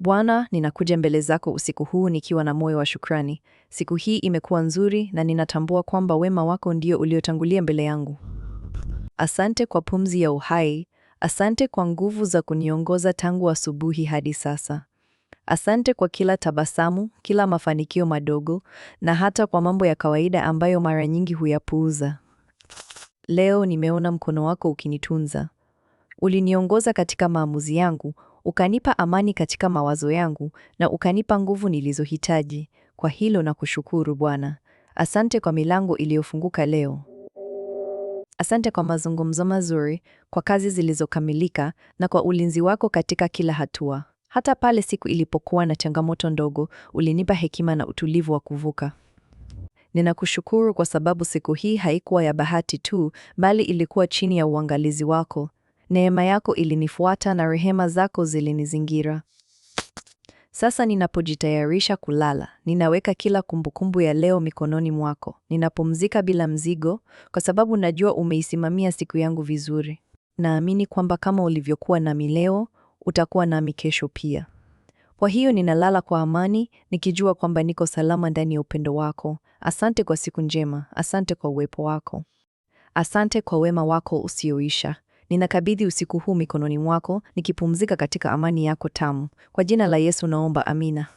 Bwana, ninakuja mbele zako usiku huu nikiwa na moyo wa shukrani. Siku hii imekuwa nzuri na ninatambua kwamba wema wako ndio uliotangulia mbele yangu. Asante kwa pumzi ya uhai, asante kwa nguvu za kuniongoza tangu asubuhi hadi sasa. Asante kwa kila tabasamu, kila mafanikio madogo na hata kwa mambo ya kawaida ambayo mara nyingi huyapuuza. Leo nimeona mkono wako ukinitunza. Uliniongoza katika maamuzi yangu, ukanipa amani katika mawazo yangu na ukanipa nguvu nilizohitaji. Kwa hilo nakushukuru Bwana. Asante kwa milango iliyofunguka leo. Asante kwa mazungumzo mazuri, kwa kazi zilizokamilika na kwa ulinzi wako katika kila hatua. Hata pale siku ilipokuwa na changamoto ndogo, ulinipa hekima na utulivu wa kuvuka. Ninakushukuru kwa sababu siku hii haikuwa ya bahati tu, bali ilikuwa chini ya uangalizi wako. Neema yako ilinifuata na rehema zako zilinizingira. Sasa ninapojitayarisha kulala, ninaweka kila kumbukumbu ya leo mikononi mwako. Ninapumzika bila mzigo, kwa sababu najua umeisimamia siku yangu vizuri. Naamini kwamba kama ulivyokuwa nami leo, utakuwa nami kesho pia. Kwa hiyo ninalala kwa amani, nikijua kwamba niko salama ndani ya upendo wako. Asante kwa siku njema, asante kwa uwepo wako. Asante kwa wema wako usioisha. Ninakabidhi usiku huu mikononi mwako, nikipumzika katika amani yako tamu. Kwa jina la Yesu naomba, amina.